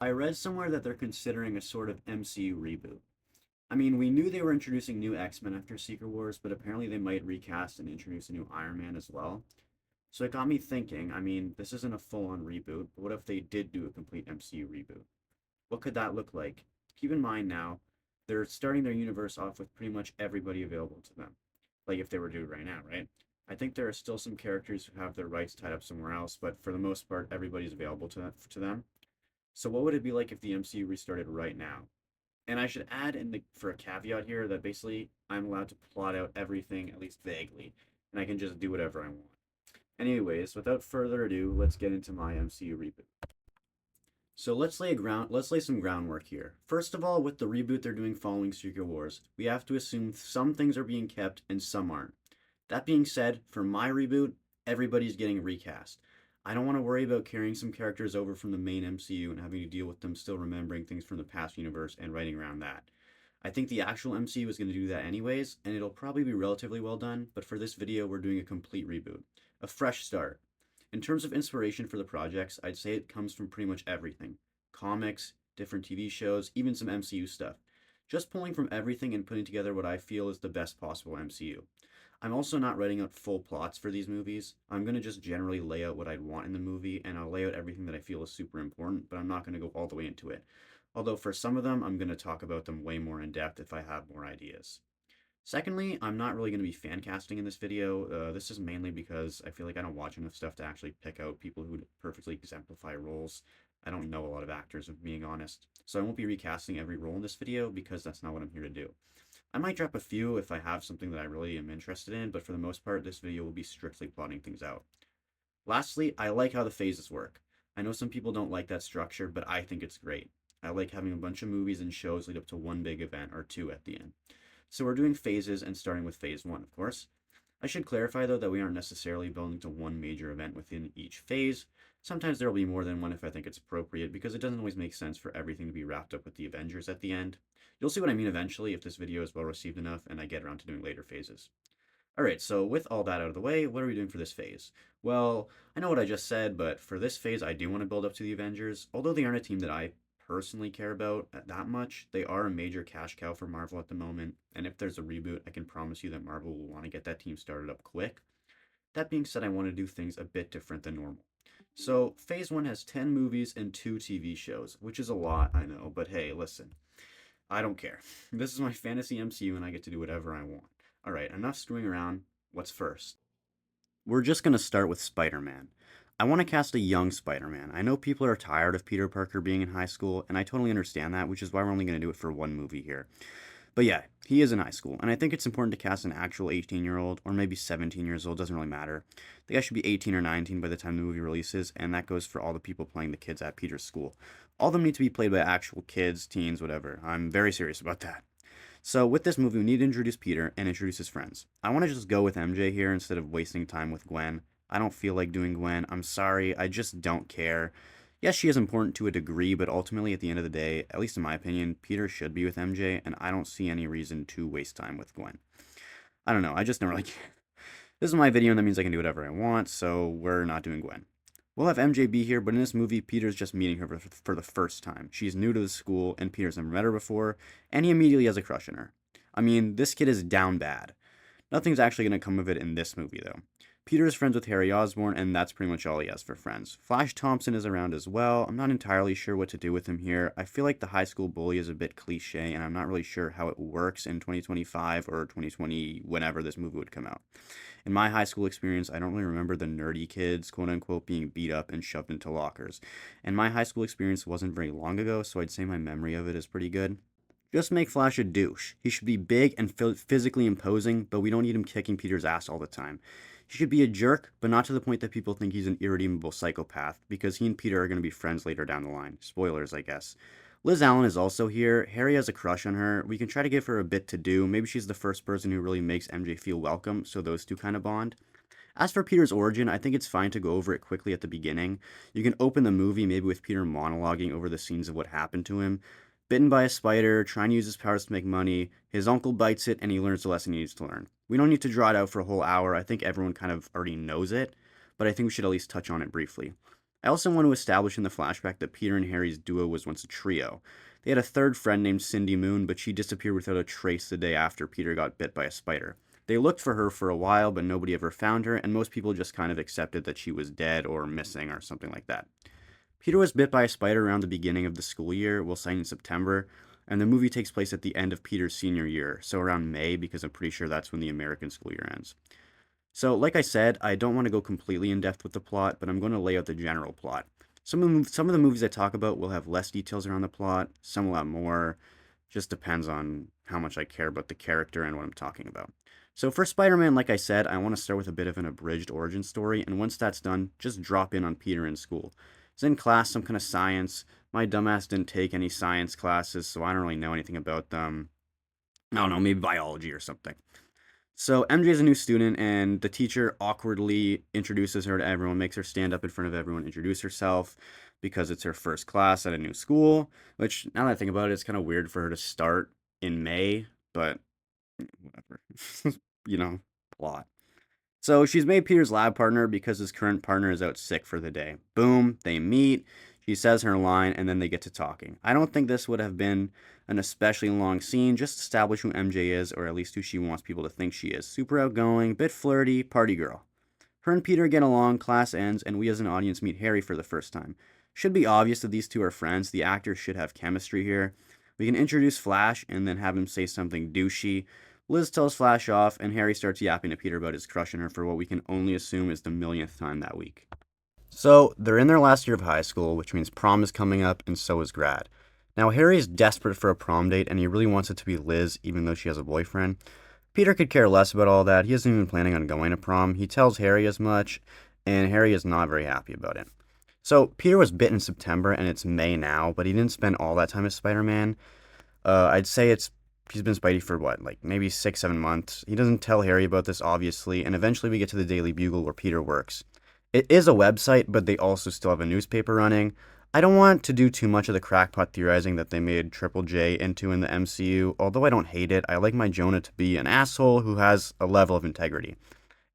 I read somewhere that they're considering a sort of MCU reboot. I mean, we knew they were introducing new X-Men after Secret Wars, but apparently they might recast and introduce a new Iron Man as well. So it got me thinking, I mean, this isn't a full-on reboot, but what if they did do a complete MCU reboot? What could that look like? Keep in mind now, they're starting their universe off with pretty much everybody available to them. Like if they were to do it right now, right? I think there are still some characters who have their rights tied up somewhere else, but for the most part, everybody's available to them. So what would it be like if the MCU restarted right now? And I should add for a caveat here that basically I'm allowed to plot out everything at least vaguely, and I can just do whatever I want. Anyways, without further ado, let's get into my MCU reboot. So let's lay some groundwork here. First of all, with the reboot they're doing following Secret Wars, we have to assume some things are being kept and some aren't. That being said, for my reboot, everybody's getting recast. I don't want to worry about carrying some characters over from the main MCU and having to deal with them still remembering things from the past universe and writing around that. I think the actual MCU is going to do that anyways, and it'll probably be relatively well done, but for this video, we're doing a complete reboot. A fresh start. In terms of inspiration for the projects, I'd say it comes from pretty much everything. Comics, different TV shows, even some MCU stuff. Just pulling from everything and putting together what I feel is the best possible MCU. I'm also not writing out full plots for these movies. I'm going to just generally lay out what I'd want in the movie, and I'll lay out everything that I feel is super important, but I'm not going to go all the way into it. Although for some of them, I'm going to talk about them way more in depth if I have more ideas. Secondly, I'm not really going to be fan casting in this video. This is mainly because I feel like I don't watch enough stuff to actually pick out people who perfectly exemplify roles. I don't know a lot of actors, if I'm being honest. So I won't be recasting every role in this video because that's not what I'm here to do. I might drop a few if I have something that I really am interested in, but for the most part, this video will be strictly plotting things out. Lastly, I like how the phases work. I know some people don't like that structure, but I think it's great. I like having a bunch of movies and shows lead up to one big event or two at the end. So we're doing phases and starting with phase one, of course. I should clarify though that we aren't necessarily building to one major event within each phase. Sometimes there will be more than one if I think it's appropriate, because it doesn't always make sense for everything to be wrapped up with the Avengers at the end. You'll see what I mean eventually if this video is well received enough and I get around to doing later phases. Alright, so with all that out of the way, what are we doing for this phase? Well, I know what I just said, but for this phase I do want to build up to the Avengers. Although they aren't a team that I personally care about that much, they are a major cash cow for Marvel at the moment, and if there's a reboot, I can promise you that Marvel will want to get that team started up quick. That being said, I want to do things a bit different than normal. So, phase 1 has 10 movies and 2 TV shows, which is a lot, I know, but hey, listen, I don't care. This is my fantasy MCU and I get to do whatever I want. Alright, enough screwing around. What's first? We're just going to start with Spider-Man. I want to cast a young Spider-Man. I know people are tired of Peter Parker being in high school, and I totally understand that, which is why we're only going to do it for one movie here. But yeah, he is in high school, and I think it's important to cast an actual 18-year-old, or maybe 17 years old, doesn't really matter. The guy should be 18 or 19 by the time the movie releases, and that goes for all the people playing the kids at Peter's school. All of them need to be played by actual kids, teens, whatever. I'm very serious about that. So with this movie, we need to introduce Peter and introduce his friends. I want to just go with MJ here instead of wasting time with Gwen. I don't feel like doing Gwen. I'm sorry, I just don't care. Yes, she is important to a degree, but ultimately, at the end of the day, at least in my opinion, Peter should be with MJ, and I don't see any reason to waste time with Gwen. I don't know, I just don't really care. This is my video, and that means I can do whatever I want, so we're not doing Gwen. We'll have MJ be here, but in this movie, Peter's just meeting her for the first time. She's new to the school, and Peter's never met her before, and he immediately has a crush on her. I mean, this kid is down bad. Nothing's actually going to come of it in this movie, though. Peter is friends with Harry Osborn, and that's pretty much all he has for friends. Flash Thompson is around as well. I'm not entirely sure what to do with him here. I feel like the high school bully is a bit cliche, and I'm not really sure how it works in 2025 or 2020, whenever this movie would come out. In my high school experience, I don't really remember the nerdy kids, quote unquote, being beat up and shoved into lockers. And my high school experience wasn't very long ago, so I'd say my memory of it is pretty good. Just make Flash a douche. He should be big and physically imposing, but we don't need him kicking Peter's ass all the time. He should be a jerk, but not to the point that people think he's an irredeemable psychopath, because he and Peter are going to be friends later down the line. Spoilers, I guess. Liz Allen is also here. Harry has a crush on her. We can try to give her a bit to do. Maybe she's the first person who really makes MJ feel welcome, so those two kind of bond. As for Peter's origin, I think it's fine to go over it quickly at the beginning. You can open the movie maybe with Peter monologuing over the scenes of what happened to him. Bitten by a spider, trying to use his powers to make money, his uncle bites it, and he learns the lesson he needs to learn. We don't need to draw it out for a whole hour. I think everyone kind of already knows it, but I think we should at least touch on it briefly. I also want to establish in the flashback that Peter and Harry's duo was once a trio. They had a third friend named Cindy Moon, but she disappeared without a trace the day after Peter got bit by a spider. They looked for her for a while, but nobody ever found her, and most people just kind of accepted that she was dead or missing or something like that. Peter was bit by a spider around the beginning of the school year, we'll say in September, and the movie takes place at the end of Peter's senior year, so around May, because I'm pretty sure that's when the American school year ends. So, like I said, I don't want to go completely in depth with the plot, but I'm going to lay out the general plot. Some of the movies I talk about will have less details around the plot, some will have more. Just depends on how much I care about the character and what I'm talking about. So, for Spider Man, like I said, I want to start with a bit of an abridged origin story, and once that's done, just drop in on Peter in school. He's in class, some kind of science. My dumbass didn't take any science classes, so I don't really know anything about them. I don't know, maybe biology or something. So MJ is a new student, and the teacher awkwardly introduces her to everyone, makes her stand up in front of everyone, introduce herself, because it's her first class at a new school. Which, now that I think about it, it's kind of weird for her to start in May, but whatever. you know, plot. So she's made Peter's lab partner because his current partner is out sick for the day. Boom, they meet. She says her line, and then they get to talking. I don't think this would have been an especially long scene. Just establish who MJ is, or at least who she wants people to think she is. Super outgoing, bit flirty, party girl. Her and Peter get along, class ends, and we as an audience meet Harry for the first time. Should be obvious that these two are friends. The actors should have chemistry here. We can introduce Flash and then have him say something douchey. Liz tells Flash off, and Harry starts yapping to Peter about his crush on her for what we can only assume is the millionth time that week. So, they're in their last year of high school, which means prom is coming up, and so is grad. Now, Harry is desperate for a prom date, and he really wants it to be Liz, even though she has a boyfriend. Peter could care less about all that. He isn't even planning on going to prom. He tells Harry as much, and Harry is not very happy about it. So, Peter was bit in September, and it's May now, but he didn't spend all that time as Spider Man. I'd say he's been Spidey for what, like maybe 6, 7 months. He doesn't tell Harry about this, obviously, and eventually we get to the Daily Bugle where Peter works. It is a website, but they also still have a newspaper running. I don't want to do too much of the crackpot theorizing that they made Triple J into in the MCU, although I don't hate it. I like my Jonah to be an asshole who has a level of integrity.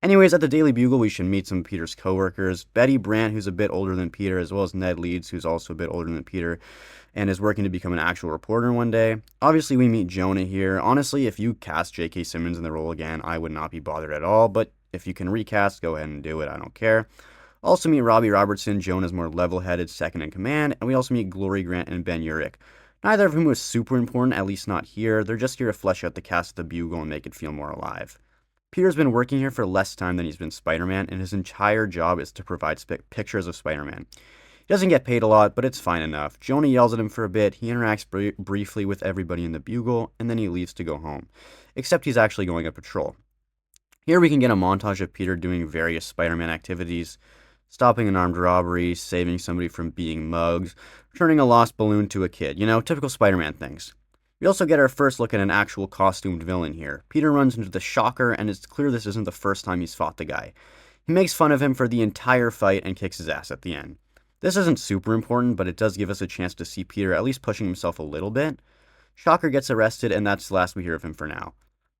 Anyways, at the Daily Bugle, we should meet some of Peter's coworkers. Betty Brant, who's a bit older than Peter, as well as Ned Leeds, who's also a bit older than Peter, and is working to become an actual reporter one day. Obviously, we meet Jonah here. Honestly, if you cast J.K. Simmons in the role again, I would not be bothered at all, but if you can recast, go ahead and do it. I don't care. Also meet Robbie Robertson, Jonah's more level-headed second in command, and we also meet Glory Grant and Ben Urich. Neither of whom was super important, at least not here. They're just here to flesh out the cast of the Bugle and make it feel more alive. Peter's been working here for less time than he's been Spider-Man, and his entire job is to provide pictures of Spider-Man. He doesn't get paid a lot, but it's fine enough. Jonah yells at him for a bit, he interacts briefly with everybody in the Bugle, and then he leaves to go home. Except he's actually going on patrol. Here we can get a montage of Peter doing various Spider-Man activities, stopping an armed robbery, saving somebody from being mugged, returning a lost balloon to a kid. Typical Spider-Man things. We also get our first look at an actual costumed villain here. Peter runs into the Shocker, and it's clear this isn't the first time he's fought the guy. He makes fun of him for the entire fight and kicks his ass at the end. This isn't super important, but it does give us a chance to see Peter at least pushing himself a little bit. Shocker gets arrested, and that's the last we hear of him for now.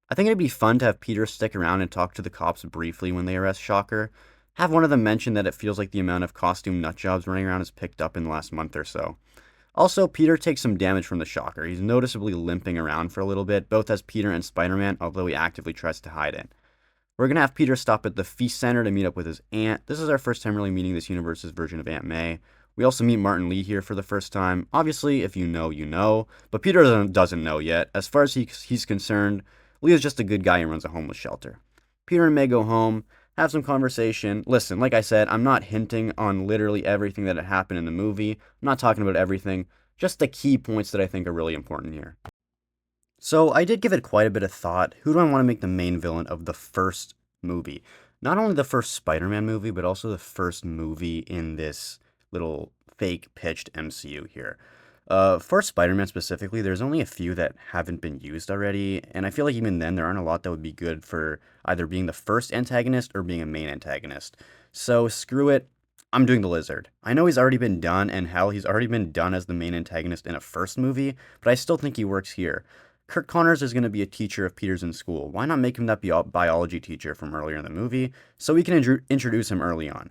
I think it'd be fun to have Peter stick around and talk to the cops briefly when they arrest Shocker. Have one of them mention that it feels like the amount of costume nutjobs running around has picked up in the last month or so. Also, Peter takes some damage from the Shocker. He's noticeably limping around for a little bit, both as Peter and Spider-Man, although he actively tries to hide it. We're going to have Peter stop at the Feast Center to meet up with his aunt. This is our first time really meeting this universe's version of Aunt May. We also meet Martin Lee here for the first time. Obviously, if you know, you know, but Peter doesn't know yet. As far as he's concerned, Lee is just a good guy who runs a homeless shelter. Peter and May go home, have some conversation. Listen, like I said, I'm not hinting on literally everything that had happened in the movie. I'm not talking about everything, just the key points that I think are really important here. So I did give it quite a bit of thought. Who do I want to make the main villain of the first movie? Not only the first Spider-Man movie, but also the first movie in this little fake pitched MCU here. For Spider-Man specifically, there's only a few that haven't been used already, and I feel like even then there aren't a lot that would be good for either being the first antagonist or being a main antagonist. So screw it, I'm doing the Lizard. I know he's already been done, and hell, he's already been done as the main antagonist in a first movie, but I still think he works here. Kurt Connors is going to be a teacher of Peter's in school. Why not make him that biology teacher from earlier in the movie, so we can introduce him early on?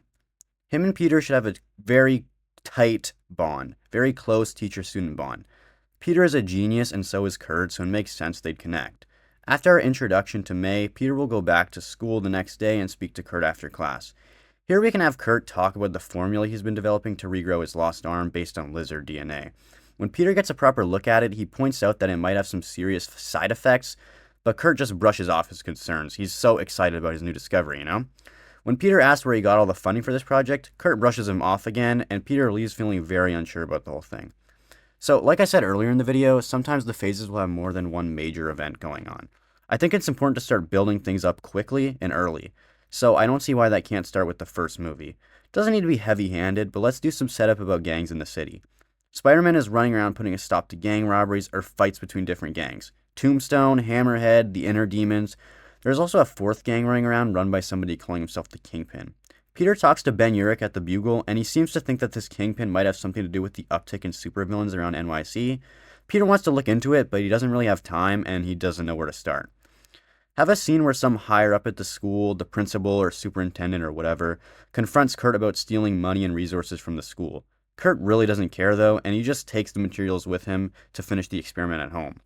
Him and Peter should have a very tight bond, very close teacher-student bond. Peter is a genius and so is Kurt, so it makes sense they'd connect. After our introduction to May, Peter will go back to school the next day and speak to Kurt after class. Here we can have Kurt talk about the formula he's been developing to regrow his lost arm based on lizard DNA. When Peter gets a proper look at it, he points out that it might have some serious side effects, but Kurt just brushes off his concerns. He's so excited about his new discovery, you know? When Peter asks where he got all the funding for this project, Kurt brushes him off again, and Peter leaves feeling very unsure about the whole thing. So, like I said earlier in the video, sometimes the phases will have more than one major event going on. I think it's important to start building things up quickly and early, so I don't see why that can't start with the first movie. Doesn't need to be heavy-handed, but let's do some setup about gangs in the city. Spider-Man is running around putting a stop to gang robberies or fights between different gangs. Tombstone, Hammerhead, the Inner Demons. There's also a fourth gang running around run by somebody calling himself the Kingpin. Peter talks to Ben Urich at the Bugle, and he seems to think that this Kingpin might have something to do with the uptick in supervillains around NYC. Peter wants to look into it, but he doesn't really have time, and he doesn't know where to start. Have a scene where some higher up at the school, the principal or superintendent or whatever, confronts Kurt about stealing money and resources from the school. Kurt really doesn't care though, and he just takes the materials with him to finish the experiment at home.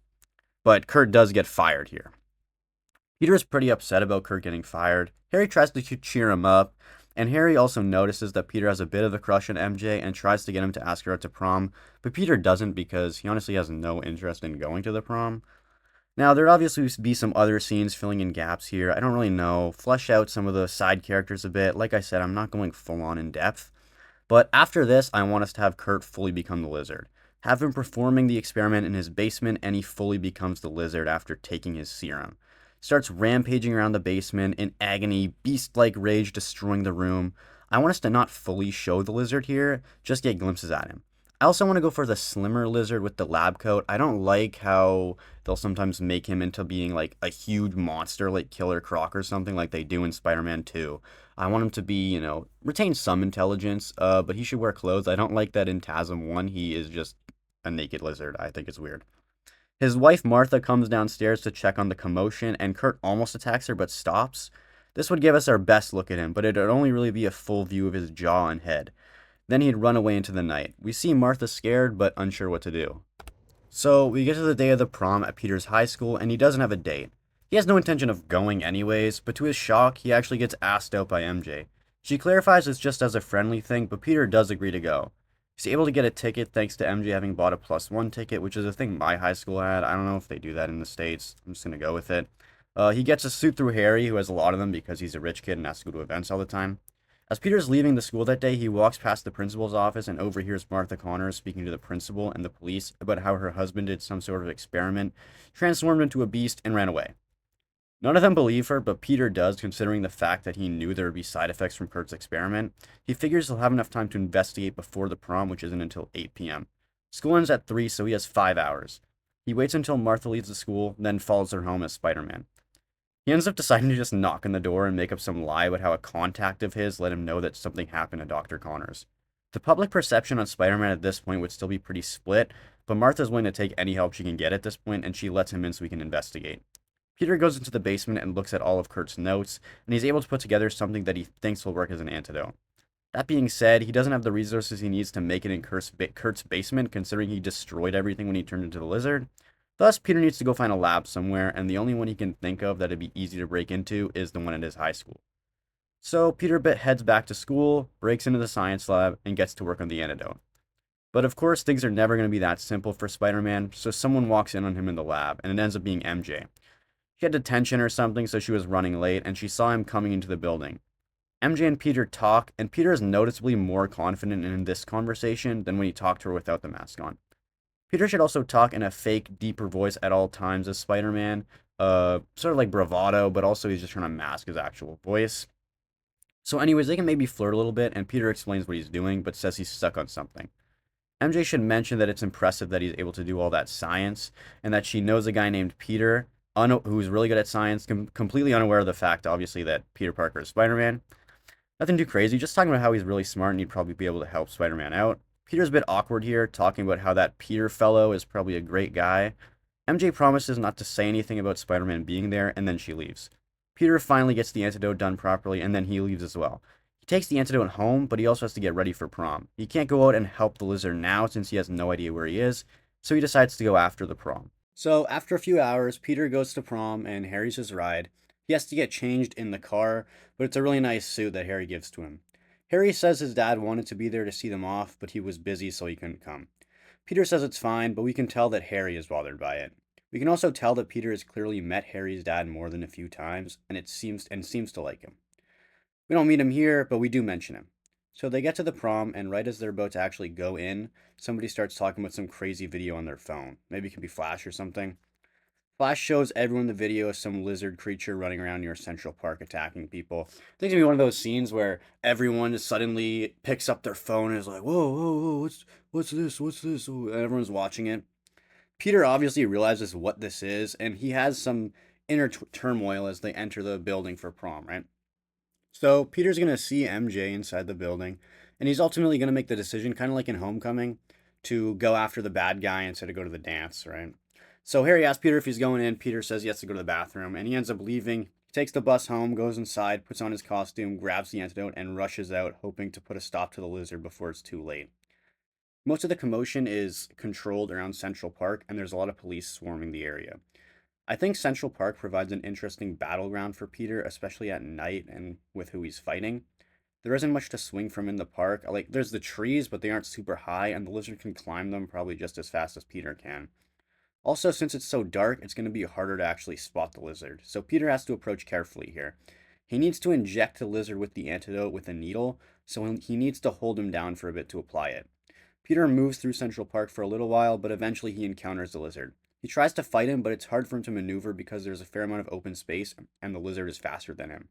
But Kurt does get fired here. Peter is pretty upset about Kurt getting fired. Harry tries to cheer him up, and Harry also notices that Peter has a bit of a crush on MJ and tries to get him to ask her out to prom, but Peter doesn't because he honestly has no interest in going to the prom. Now, there'd obviously be some other scenes filling in gaps here. I don't really know. Flesh out some of the side characters a bit. Like I said, I'm not going full on in depth. But after this, I want us to have Kurt fully become the Lizard. Have him performing the experiment in his basement, and he fully becomes the Lizard after taking his serum. Starts rampaging around the basement in agony, beast-like rage destroying the room. I want us to not fully show the Lizard here, just get glimpses at him. I also want to go for the slimmer Lizard with the lab coat. I don't like how they'll sometimes make him into being like a huge monster like Killer Croc or something like they do in Spider-Man 2. I want him to be, retain some intelligence, but he should wear clothes. I don't like that in TASM 1 he is just a naked lizard. I think it's weird. His wife Martha comes downstairs to check on the commotion, and Kurt almost attacks her but stops. This would give us our best look at him, but it would only really be a full view of his jaw and head. Then he'd run away into the night. We see Martha scared but unsure what to do. So we get to the day of the prom at Peter's high school, and he doesn't have a date. He has no intention of going anyways, but to his shock, he actually gets asked out by MJ. She clarifies it's just as a friendly thing, but Peter does agree to go. He's able to get a ticket thanks to MJ having bought a +1 ticket, which is a thing my high school had. I don't know if they do that in the States. I'm just going to go with it. He gets a suit through Harry, who has a lot of them because he's a rich kid and has to go to events all the time. As Peter's leaving the school that day, he walks past the principal's office and overhears Martha Connors speaking to the principal and the police about how her husband did some sort of experiment, transformed into a beast, and ran away. None of them believe her, but Peter does, considering the fact that he knew there would be side effects from Kurt's experiment. He figures he'll have enough time to investigate before the prom, which isn't until 8 p.m. School ends at 3, so he has 5 hours. He waits until Martha leaves the school, then follows her home as Spider-Man. He ends up deciding to just knock on the door and make up some lie about how a contact of his let him know that something happened to Dr. Connors. The public perception on Spider-Man at this point would still be pretty split, but Martha's willing to take any help she can get at this point, and she lets him in so he can investigate. Peter goes into the basement and looks at all of Kurt's notes, and he's able to put together something that he thinks will work as an antidote. That being said, he doesn't have the resources he needs to make it in Kurt's basement, considering he destroyed everything when he turned into the Lizard. Thus, Peter needs to go find a lab somewhere, and the only one he can think of that'd be easy to break into is the one at his high school. So, Peter heads back to school, breaks into the science lab, and gets to work on the antidote. But of course, things are never going to be that simple for Spider-Man, so someone walks in on him in the lab, and it ends up being MJ. She had detention or something, so she was running late, and she saw him coming into the building. MJ and Peter talk, and Peter is noticeably more confident in this conversation than when he talked to her without the mask on. Peter should also talk in a fake, deeper voice at all times as Spider-Man, sort of like bravado, but also he's just trying to mask his actual voice. So anyways, they can maybe flirt a little bit, and Peter explains what he's doing, but says he's stuck on something. MJ should mention that it's impressive that he's able to do all that science, and that she knows a guy named Peter, who's really good at science, completely unaware of the fact, obviously, that Peter Parker is Spider-Man. Nothing too crazy, just talking about how he's really smart and he'd probably be able to help Spider-Man out. Peter's a bit awkward here, talking about how that Peter fellow is probably a great guy. MJ promises not to say anything about Spider-Man being there, and then she leaves. Peter finally gets the antidote done properly, and then he leaves as well. He takes the antidote home, but he also has to get ready for prom. He can't go out and help the lizard now since he has no idea where he is, so he decides to go after the prom. So after a few hours, Peter goes to prom and Harry's his ride. He has to get changed in the car, but it's a really nice suit that Harry gives to him. Harry says his dad wanted to be there to see them off, but he was busy so he couldn't come. Peter says it's fine, but we can tell that Harry is bothered by it. We can also tell that Peter has clearly met Harry's dad more than a few times and seems to like him. We don't meet him here, but we do mention him. So they get to the prom, and right as they're about to actually go in, somebody starts talking about some crazy video on their phone. Maybe it can be Flash or something. Flash shows everyone the video of some lizard creature running around near Central Park attacking people. I think it's gonna be one of those scenes where everyone just suddenly picks up their phone and is like, "Whoa, whoa, whoa! What's this? What's this?" And everyone's watching it. Peter obviously realizes what this is, and he has some inner turmoil as they enter the building for prom, right? So Peter's going to see MJ inside the building, and he's ultimately going to make the decision, kind of like in Homecoming, to go after the bad guy instead of go to the dance, right? So Harry asks Peter if he's going in. Peter says he has to go to the bathroom, and he ends up leaving. He takes the bus home, goes inside, puts on his costume, grabs the antidote, and rushes out, hoping to put a stop to the lizard before it's too late. Most of the commotion is controlled around Central Park, and there's a lot of police swarming the area. I think Central Park provides an interesting battleground for Peter, especially at night and with who he's fighting. There isn't much to swing from in the park. Like, there's the trees, but they aren't super high, and the lizard can climb them probably just as fast as Peter can. Also, since it's so dark, it's going to be harder to actually spot the lizard, so Peter has to approach carefully here. He needs to inject the lizard with the antidote with a needle, so he needs to hold him down for a bit to apply it. Peter moves through Central Park for a little while, but eventually he encounters the lizard. He tries to fight him, but it's hard for him to maneuver because there's a fair amount of open space and the lizard is faster than him.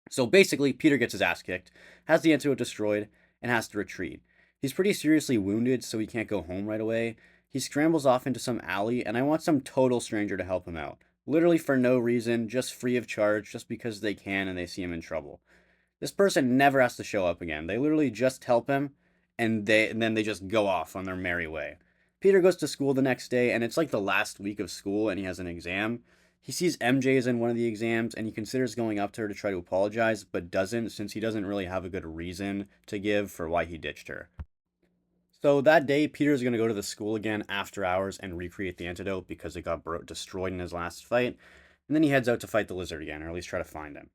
So basically, Peter gets his ass kicked, has the antidote destroyed, and has to retreat. He's pretty seriously wounded, so he can't go home right away. He scrambles off into some alley, and I want some total stranger to help him out. Literally for no reason, just free of charge, just because they can and they see him in trouble. This person never has to show up again. They literally just help him, and then they just go off on their merry way. Peter goes to school the next day, and it's like the last week of school, and he has an exam. He sees MJ is in one of the exams, and he considers going up to her to try to apologize, but doesn't, since he doesn't really have a good reason to give for why he ditched her. So that day, Peter's going to go to the school again after hours and recreate the antidote because it got destroyed in his last fight. And then he heads out to fight the lizard again, or at least try to find him.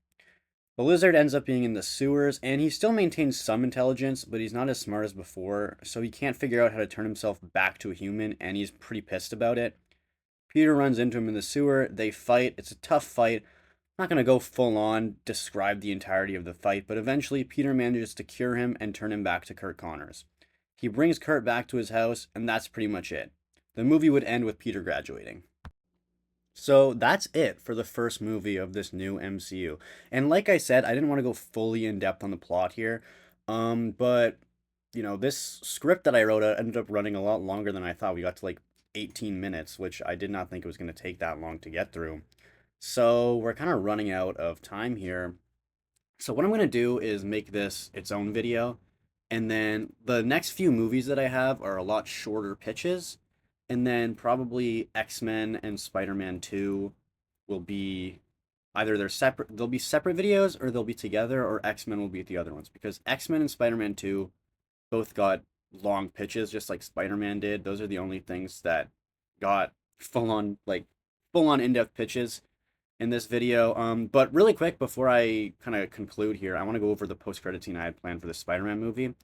The lizard ends up being in the sewers, and he still maintains some intelligence, but he's not as smart as before, so he can't figure out how to turn himself back to a human, and he's pretty pissed about it. Peter runs into him in the sewer, they fight, it's a tough fight. I'm not going to go full on describe the entirety of the fight, but eventually Peter manages to cure him and turn him back to Kurt Connors. He brings Kurt back to his house, and that's pretty much it. The movie would end with Peter graduating. So that's it for the first movie of this new MCU. And like I said, I didn't want to go fully in depth on the plot here. But this script that I wrote ended up running a lot longer than I thought. We got to like 18 minutes, which I did not think it was going to take that long to get through. So we're kind of running out of time here. So what I'm going to do is make this its own video. And then the next few movies that I have are a lot shorter pitches. And then probably X-Men and Spider-Man 2 will be either they'll be separate videos or they'll be together, or X-Men will be the other ones, because X-Men and Spider-Man 2 both got long pitches just like Spider-Man did. Those are the only things that got full on in-depth pitches in this video. But really quick before I kind of conclude here, I want to go over the post-credit scene I had planned for the Spider-Man movie.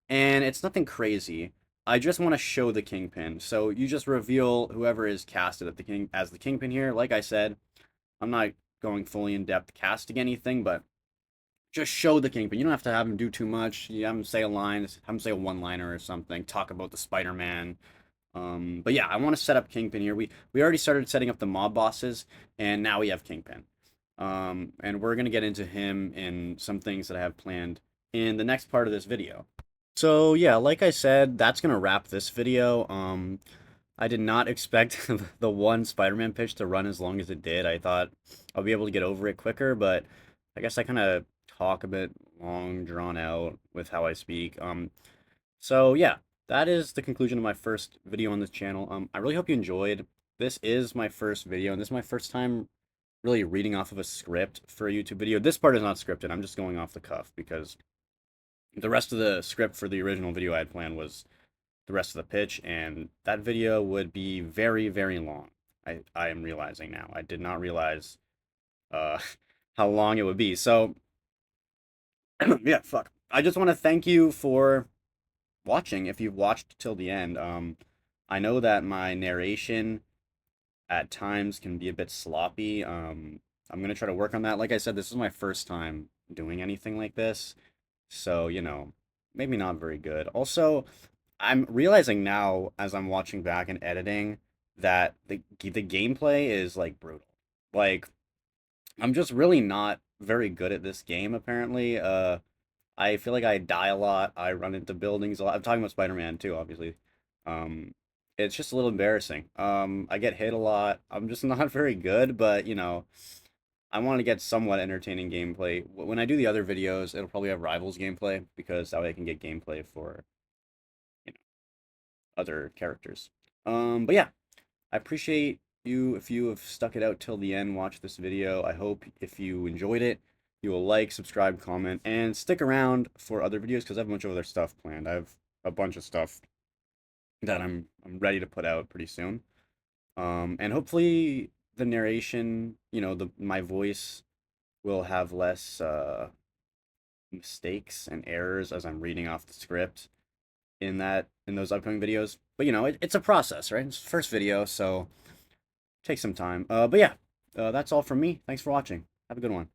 And it's nothing crazy. I just want to show the Kingpin. So you just reveal whoever is casted as the Kingpin here. Like I said, I'm not going fully in depth casting anything, but just show the Kingpin. You don't have to have him do too much. You have him say a line, have him say a one-liner or something. Talk about the Spider-Man. But yeah, I want to set up Kingpin here. We already started setting up the mob bosses, and now we have Kingpin. And we're gonna get into him in some things that I have planned in the next part of this video. So yeah, like I said, that's gonna wrap this video. I did not expect the one Spider-Man pitch to run as long as it did. I thought I'll be able to get over it quicker, but I guess I kind of talk a bit long, drawn out with how I speak. So yeah, that is the conclusion of my first video on this channel. I really hope you enjoyed. This is my first video, and this is my first time really reading off of a script for a YouTube video. This part is not scripted. I'm just going off the cuff because the rest of the script for the original video I had planned was the rest of the pitch, and that video would be very, very long. I am realizing now. I did not realize uh, how long it would be. So, yeah, fuck. I just want to thank you for watching if you've watched till the end. I know that my narration at times can be a bit sloppy. I'm gonna try to work on that. Like I said, this is my first time doing anything like this, so maybe not very good. Also, I'm realizing now as I'm watching back and editing that the gameplay is like brutal. Like I'm just really not very good at this game apparently. I feel like I die a lot. I run into buildings a lot. I'm talking about Spider-Man too, obviously. Um, it's just a little embarrassing. I get hit a lot. I'm just not very good, but I want to get somewhat entertaining gameplay. When I do the other videos, it'll probably have Rivals gameplay because that way I can get gameplay for you know, other characters. But yeah, I appreciate you if you have stuck it out till the end, watch this video. I hope if you enjoyed it, you will like, subscribe, comment, and stick around for other videos because I have a bunch of other stuff planned. I have a bunch of stuff that I'm ready to put out pretty soon. And hopefully the narration, my voice will have less mistakes and errors as I'm reading off the script in those upcoming videos. But it's a process, right? It's the first video, so take some time. But yeah, that's all from me. Thanks for watching. Have a good one.